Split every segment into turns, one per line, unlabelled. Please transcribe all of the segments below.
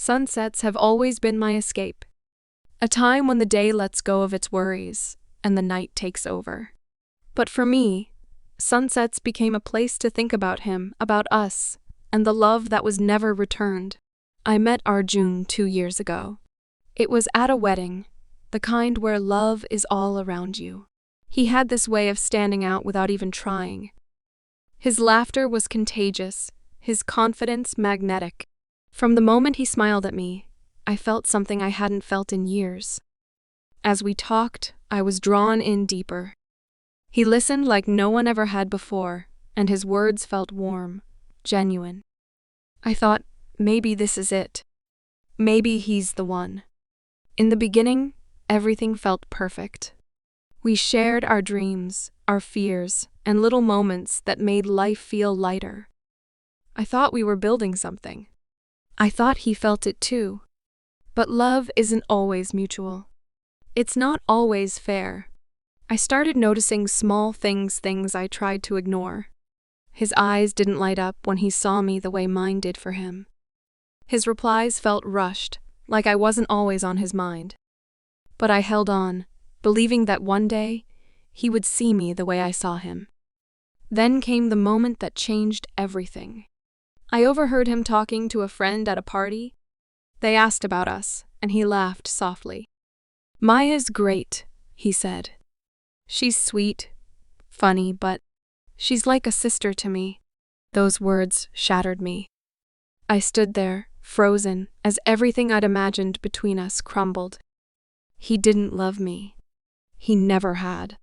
Sunsets have always been my escape. A time when the day lets go of its worries and the night takes over. But for me, sunsets became a place to think about him, about us, and the love that was never returned. I met Arjun 2 years ago. It was at a wedding, the kind where love is all around you. He had this way of standing out without even trying. His laughter was contagious, his confidence magnetic. From the moment he smiled at me, I felt something I hadn't felt in years. As we talked, I was drawn in deeper. He listened like no one ever had before, and his words felt warm, genuine. I thought, maybe this is it. Maybe he's the one. In the beginning, everything felt perfect. We shared our dreams, our fears, and little moments that made life feel lighter. I thought we were building something. I thought he felt it too. But love isn't always mutual. It's not always fair. I started noticing small things I tried to ignore. His eyes didn't light up when he saw me the way mine did for him. His replies felt rushed, like I wasn't always on his mind. But I held on, believing that one day, he would see me the way I saw him. Then came the moment that changed everything. I overheard him talking to a friend at a party. They asked about us, and he laughed softly. "Maya's great," he said. "She's sweet, funny, but she's like a sister to me." Those words shattered me. I stood there, frozen, as everything I'd imagined between us crumbled. He didn't love me. He never had.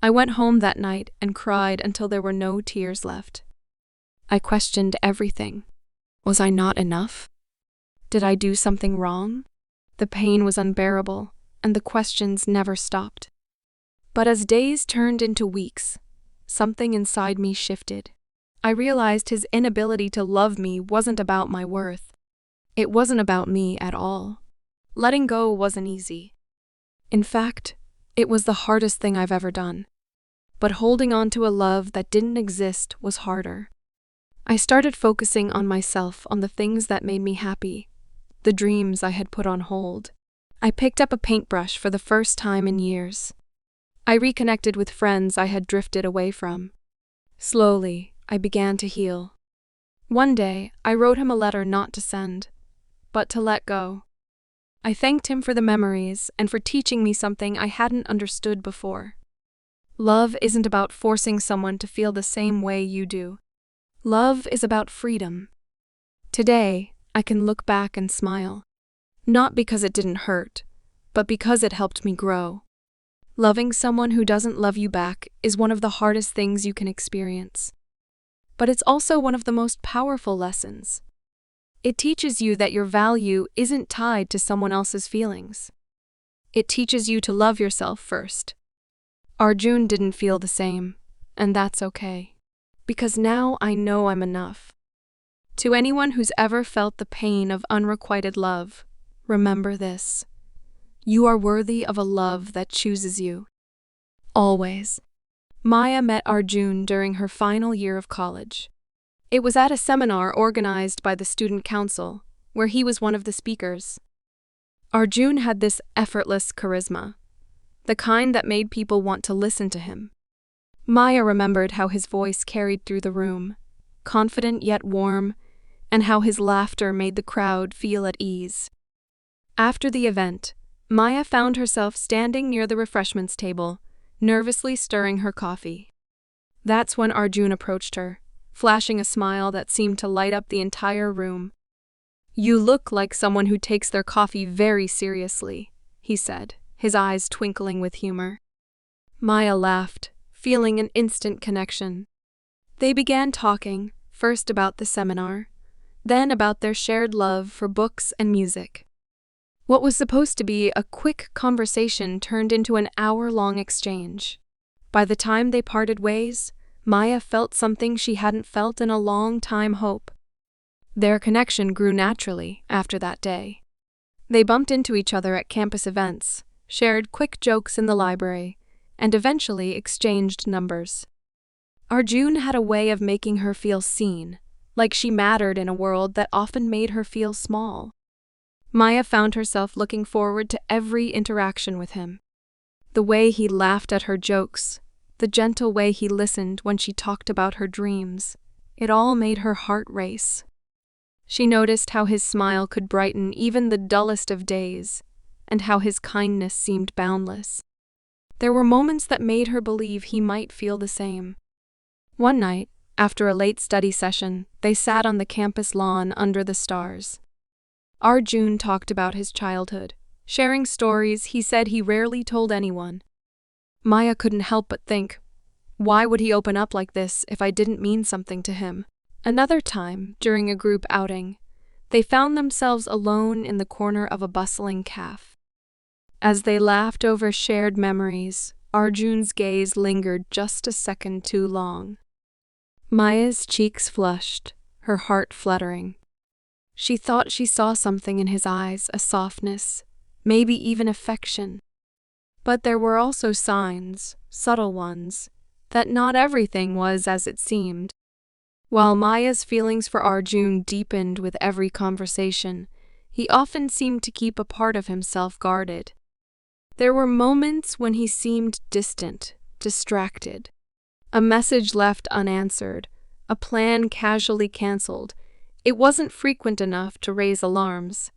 I went home that night and cried until there were no tears left. I questioned everything. Was I not enough? Did I do something wrong? The pain was unbearable, and the questions never stopped. But as days turned into weeks, something inside me shifted. I realized his inability to love me wasn't about my worth. It wasn't about me at all. Letting go wasn't easy. In fact, it was the hardest thing I've ever done. But holding on to a love that didn't exist was harder. I started focusing on myself, on the things that made me happy, the dreams I had put on hold. I picked up a paintbrush for the first time in years. I reconnected with friends I had drifted away from. Slowly, I began to heal. One day, I wrote him a letter not to send, but to let go. I thanked him for the memories and for teaching me something I hadn't understood before. Love isn't about forcing someone to feel the same way you do. Love is about freedom. Today, I can look back and smile. Not because it didn't hurt, but because it helped me grow. Loving someone who doesn't love you back is one of the hardest things you can experience. But it's also one of the most powerful lessons. It teaches you that your value isn't tied to someone else's feelings. It teaches you to love yourself first. Arjun didn't feel the same, and that's okay. Because now I know I'm enough. To anyone who's ever felt the pain of unrequited love, remember this. You are worthy of a love that chooses you. Always. Maya met Arjun during her final year of college. It was at a seminar organized by the student council, where he was one of the speakers. Arjun had this effortless charisma, the kind that made people want to listen to him. Maya remembered how his voice carried through the room, confident yet warm, and how his laughter made the crowd feel at ease. After the event, Maya found herself standing near the refreshments table, nervously stirring her coffee. That's when Arjun approached her, flashing a smile that seemed to light up the entire room. "You look like someone who takes their coffee very seriously," he said, his eyes twinkling with humor. Maya laughed, feeling an instant connection. They began talking, first about the seminar, then about their shared love for books and music. What was supposed to be a quick conversation turned into an hour-long exchange. By the time they parted ways, Maya felt something she hadn't felt in a long time: hope. Their connection grew naturally after that day. They bumped into each other at campus events, shared quick jokes in the library, and eventually exchanged numbers. Arjun had a way of making her feel seen, like she mattered in a world that often made her feel small. Maya found herself looking forward to every interaction with him. The way he laughed at her jokes, the gentle way he listened when she talked about her dreams, it all made her heart race. She noticed how his smile could brighten even the dullest of days, and how his kindness seemed boundless. There were moments that made her believe he might feel the same. One night, after a late study session, they sat on the campus lawn under the stars. Arjun talked about his childhood, sharing stories he said he rarely told anyone. Maya couldn't help but think, why would he open up like this if I didn't mean something to him? Another time, during a group outing, they found themselves alone in the corner of a bustling cafe. As they laughed over shared memories, Arjun's gaze lingered just a second too long. Maya's cheeks flushed, her heart fluttering. She thought she saw something in his eyes, a softness, maybe even affection. But there were also signs, subtle ones, that not everything was as it seemed. While Maya's feelings for Arjun deepened with every conversation, he often seemed to keep a part of himself guarded. There were moments when he seemed distant, distracted. A message left unanswered, a plan casually cancelled. It wasn't frequent enough to raise alarms,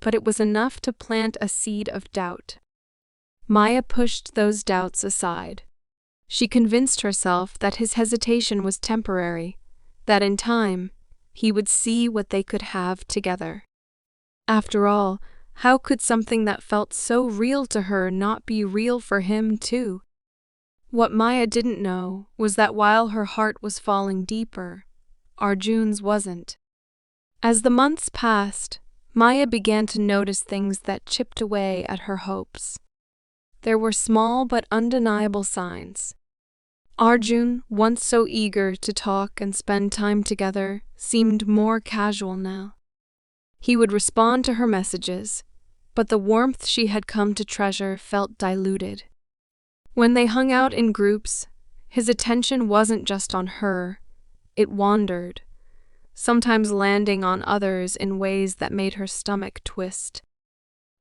but it was enough to plant a seed of doubt. Maya pushed those doubts aside. She convinced herself that his hesitation was temporary, that in time, he would see what they could have together. After all, how could something that felt so real to her not be real for him too? What Maya didn't know was that while her heart was falling deeper, Arjun's wasn't. As the months passed, Maya began to notice things that chipped away at her hopes. There were small but undeniable signs. Arjun, once so eager to talk and spend time together, seemed more casual now. He would respond to her messages, but the warmth she had come to treasure felt diluted. When they hung out in groups, his attention wasn't just on her, it wandered, sometimes landing on others in ways that made her stomach twist.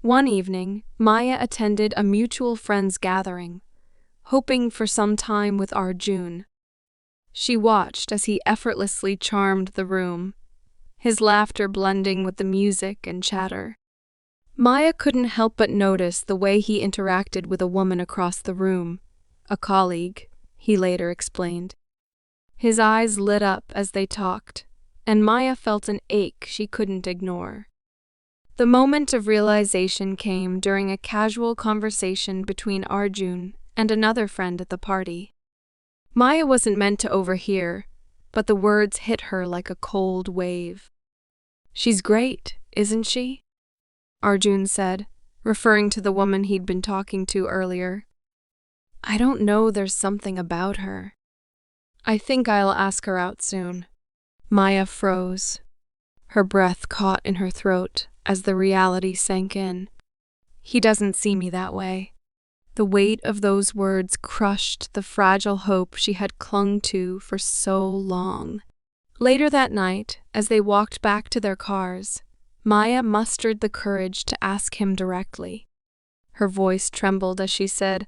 One evening, Maya attended a mutual friends gathering, hoping for some time with Arjun. She watched as he effortlessly charmed the room, his laughter blending with the music and chatter. Maya couldn't help but notice the way he interacted with a woman across the room, a colleague, he later explained. His eyes lit up as they talked, and Maya felt an ache she couldn't ignore. The moment of realization came during a casual conversation between Arjun and another friend at the party. Maya wasn't meant to overhear, but the words hit her like a cold wave. "She's great, isn't she?" Arjun said, referring to the woman he'd been talking to earlier. "I don't know, there's something about her. I think I'll ask her out soon." Maya froze. Her breath caught in her throat as the reality sank in. "He doesn't see me that way." The weight of those words crushed the fragile hope she had clung to for so long. Later that night, as they walked back to their cars, Maya mustered the courage to ask him directly. Her voice trembled as she said,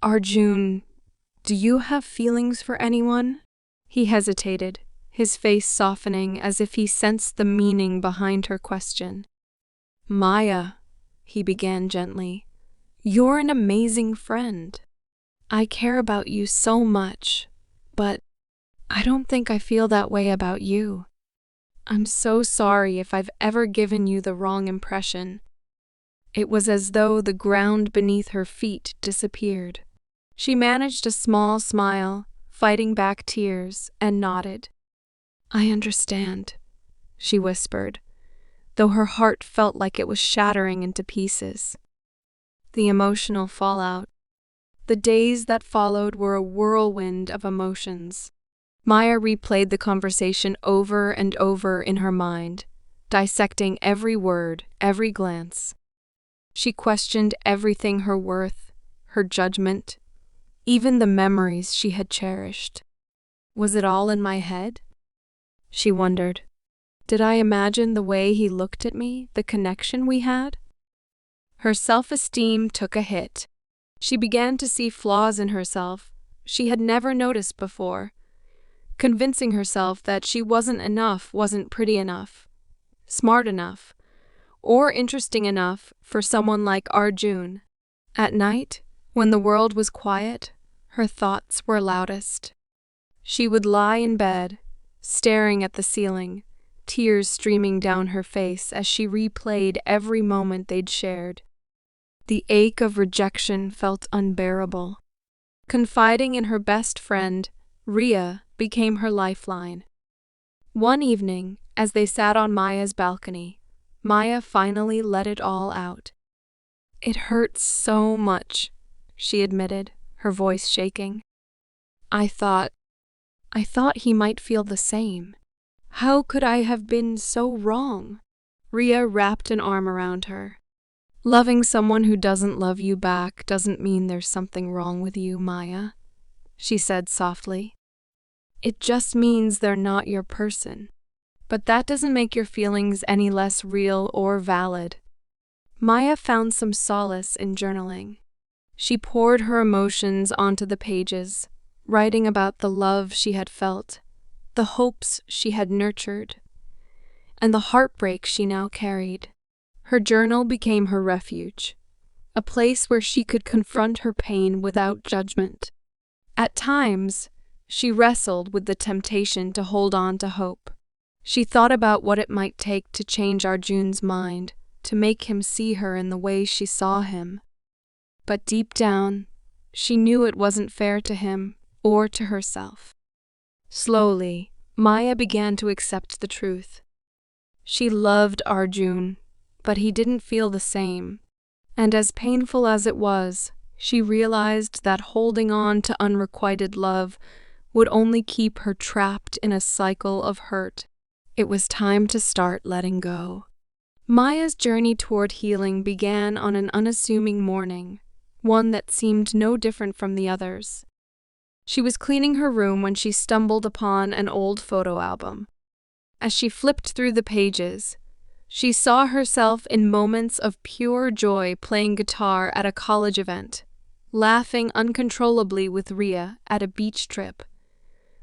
"Arjun, do you have feelings for anyone?" He hesitated, his face softening as if he sensed the meaning behind her question. "Maya," he began gently, "you're an amazing friend. I care about you so much, but I don't think I feel that way about you. I'm so sorry if I've ever given you the wrong impression." It was as though the ground beneath her feet disappeared. She managed a small smile, fighting back tears, and nodded. "I understand," she whispered, though her heart felt like it was shattering into pieces. The emotional fallout. The days that followed were a whirlwind of emotions. Maya replayed the conversation over and over in her mind, dissecting every word, every glance. She questioned everything: her worth, her judgment, even the memories she had cherished. Was it all in my head? She wondered. Did I imagine the way he looked at me, the connection we had? Her self-esteem took a hit. She began to see flaws in herself she had never noticed before, convincing herself that she wasn't enough, wasn't pretty enough, smart enough, or interesting enough for someone like Arjun. At night, when the world was quiet, her thoughts were loudest. She would lie in bed, staring at the ceiling, tears streaming down her face as she replayed every moment they'd shared. The ache of rejection felt unbearable. Confiding in her best friend, Ria became her lifeline. One evening, as they sat on Maya's balcony, Maya finally let it all out. "It hurts so much," she admitted, her voice shaking. I thought he might feel the same. How could I have been so wrong?" Ria wrapped an arm around her. "Loving someone who doesn't love you back doesn't mean there's something wrong with you, Maya," she said softly. "It just means they're not your person. But that doesn't make your feelings any less real or valid." Maya found some solace in journaling. She poured her emotions onto the pages, writing about the love she had felt, the hopes she had nurtured, and the heartbreak she now carried. Her journal became her refuge, a place where she could confront her pain without judgment. At times, she wrestled with the temptation to hold on to hope. She thought about what it might take to change Arjun's mind, to make him see her in the way she saw him. But deep down, she knew it wasn't fair to him or to herself. Slowly, Maya began to accept the truth. She loved Arjun, but he didn't feel the same. And as painful as it was, she realized that holding on to unrequited love would only keep her trapped in a cycle of hurt. It was time to start letting go. Maya's journey toward healing began on an unassuming morning, one that seemed no different from the others. She was cleaning her room when she stumbled upon an old photo album. As she flipped through the pages, she saw herself in moments of pure joy playing guitar at a college event, laughing uncontrollably with Ria at a beach trip,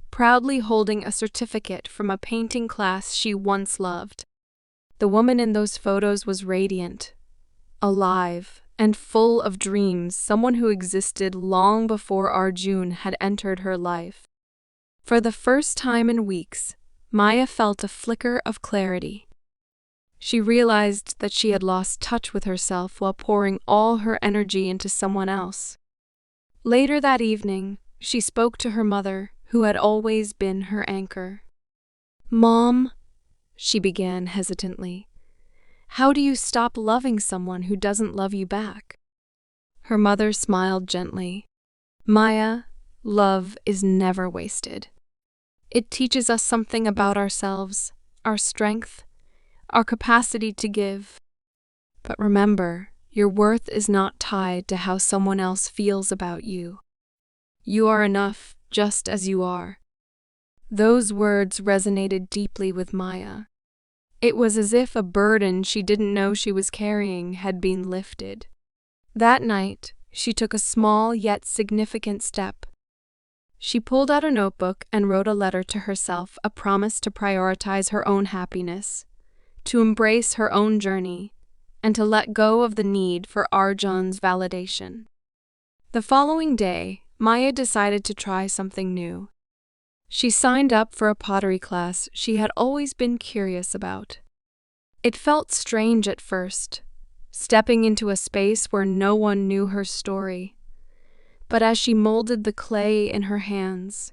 proudly holding a certificate from a painting class she once loved. The woman in those photos was radiant, alive, and full of dreams, someone who existed long before Arjun had entered her life. For the first time in weeks, Maya felt a flicker of clarity. She realized that she had lost touch with herself while pouring all her energy into someone else. Later that evening, she spoke to her mother, who had always been her anchor. "Mom," she began hesitantly, "how do you stop loving someone who doesn't love you back?" Her mother smiled gently. "Maya, love is never wasted. It teaches us something about ourselves, our strength, our capacity to give. But remember, your worth is not tied to how someone else feels about you. You are enough just as you are." Those words resonated deeply with Maya. It was as if a burden she didn't know she was carrying had been lifted. That night, she took a small yet significant step. She pulled out a notebook and wrote a letter to herself, a promise to prioritize her own happiness, to embrace her own journey, and to let go of the need for Arjun's validation. The following day, Maya decided to try something new. She signed up for a pottery class she had always been curious about. It felt strange at first, stepping into a space where no one knew her story. But as she molded the clay in her hands,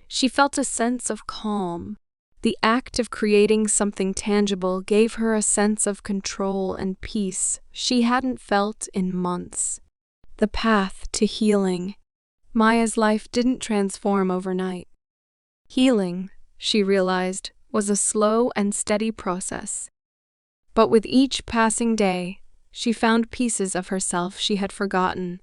she felt a sense of calm. The act of creating something tangible gave her a sense of control and peace she hadn't felt in months. The path to healing. Maya's life didn't transform overnight. Healing, she realized, was a slow and steady process. But with each passing day, she found pieces of herself she had forgotten.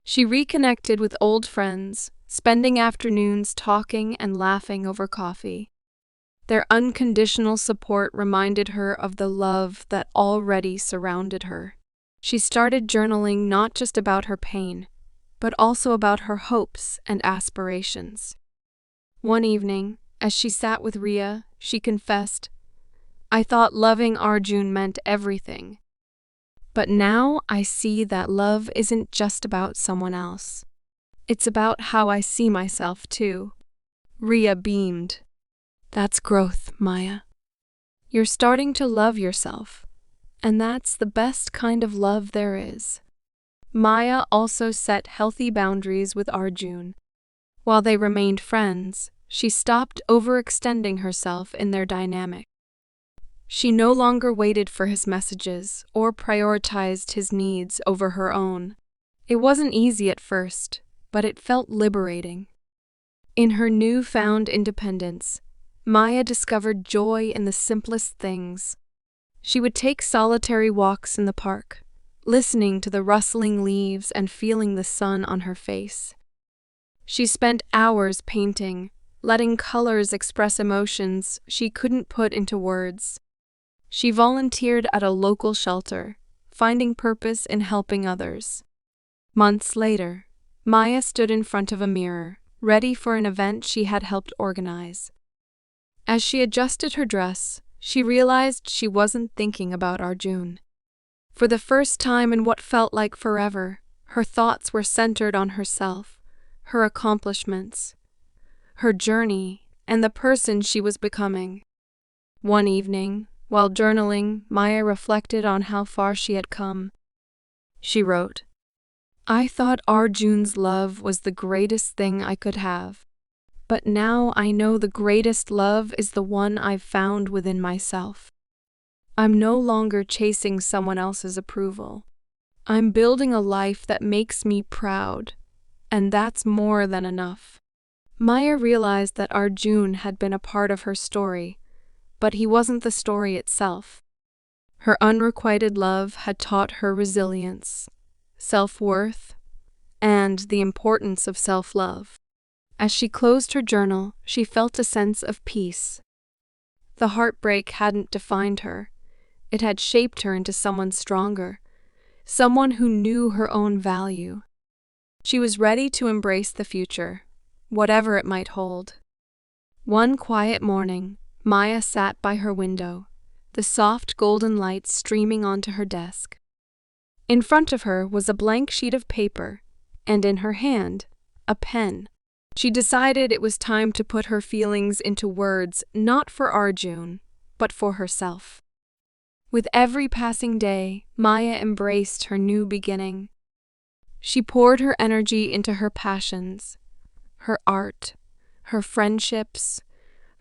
She reconnected with old friends, spending afternoons talking and laughing over coffee. Their unconditional support reminded her of the love that already surrounded her. She started journaling not just about her pain, but also about her hopes and aspirations. One evening, as she sat with Ria, she confessed, "I thought loving Arjun meant everything. But now I see that love isn't just about someone else. It's about how I see myself, too." Ria beamed. "That's growth, Maya. You're starting to love yourself, and that's the best kind of love there is." Maya also set healthy boundaries with Arjun. While they remained friends, she stopped overextending herself in their dynamic. She no longer waited for his messages or prioritized his needs over her own. It wasn't easy at first, but it felt liberating. In her newfound independence, Maya discovered joy in the simplest things. She would take solitary walks in the park, listening to the rustling leaves and feeling the sun on her face. She spent hours painting, letting colors express emotions she couldn't put into words. She volunteered at a local shelter, finding purpose in helping others. Months later, Maya stood in front of a mirror, ready for an event she had helped organize. As she adjusted her dress, she realized she wasn't thinking about Arjun. For the first time in what felt like forever, her thoughts were centered on herself, her accomplishments, her journey, and the person she was becoming. One evening, while journaling, Maya reflected on how far she had come. She wrote, "I thought Arjun's love was the greatest thing I could have. But now I know the greatest love is the one I've found within myself. I'm no longer chasing someone else's approval. I'm building a life that makes me proud, and that's more than enough." Maya realized that Arjun had been a part of her story, but he wasn't the story itself. Her unrequited love had taught her resilience, self-worth, and the importance of self-love. As she closed her journal, she felt a sense of peace. The heartbreak hadn't defined her. It had shaped her into someone stronger, someone who knew her own value. She was ready to embrace the future, whatever it might hold. One quiet morning, Maya sat by her window, the soft golden light streaming onto her desk. In front of her was a blank sheet of paper, and in her hand, a pen. She decided it was time to put her feelings into words, not for Arjun, but for herself. With every passing day, Maya embraced her new beginning. She poured her energy into her passions, her art, her friendships,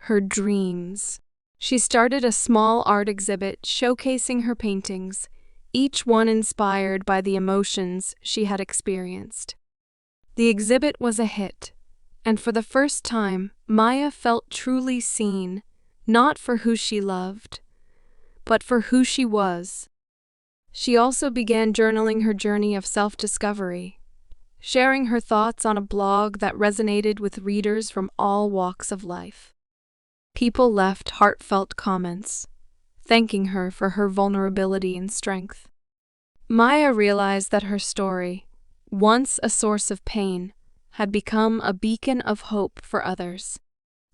her dreams. She started a small art exhibit showcasing her paintings, each one inspired by the emotions she had experienced. The exhibit was a hit, and for the first time, Maya felt truly seen, not for who she loved, but for who she was. She also began journaling her journey of self-discovery, sharing her thoughts on a blog that resonated with readers from all walks of life. People left heartfelt comments, thanking her for her vulnerability and strength. Maya realized that her story, once a source of pain, had become a beacon of hope for others.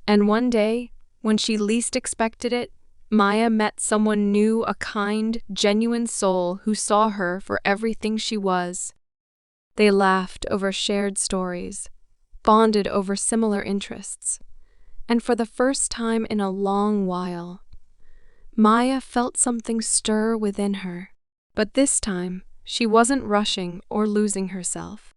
And one day, when she least expected it, Maya met someone new, a kind, genuine soul who saw her for everything she was. They laughed over shared stories, bonded over similar interests, and for the first time in a long while, Maya felt something stir within her. But this time, she wasn't rushing or losing herself.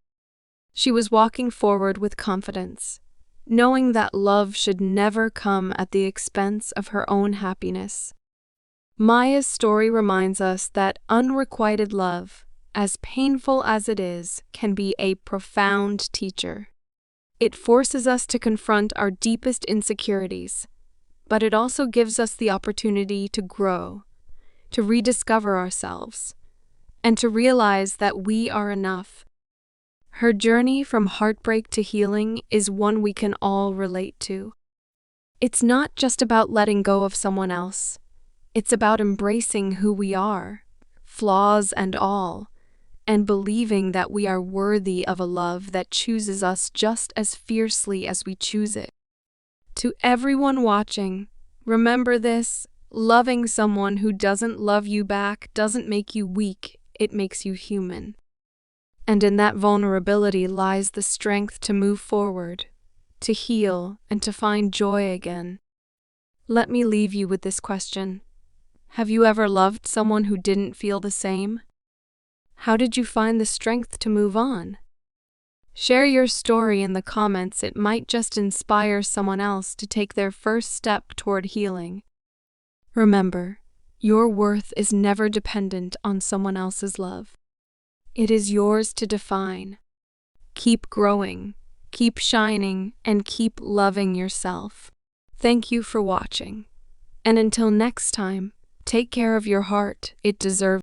She was walking forward with confidence, knowing that love should never come at the expense of her own happiness. Maya's story reminds us that unrequited love, as painful as it is, can be a profound teacher. It forces us to confront our deepest insecurities, but it also gives us the opportunity to grow, to rediscover ourselves, and to realize that we are enough. Her journey from heartbreak to healing is one we can all relate to. It's not just about letting go of someone else. It's about embracing who we are, flaws and all, and believing that we are worthy of a love that chooses us just as fiercely as we choose it. To everyone watching, remember this: loving someone who doesn't love you back doesn't make you weak, it makes you human. And in that vulnerability lies the strength to move forward, to heal, and to find joy again. Let me leave you with this question. Have you ever loved someone who didn't feel the same? How did you find the strength to move on? Share your story in the comments. It might just inspire someone else to take their first step toward healing. Remember, your worth is never dependent on someone else's love. It is yours to define. Keep growing, keep shining, and keep loving yourself. Thank you for watching. And until next time, take care of your heart. It deserves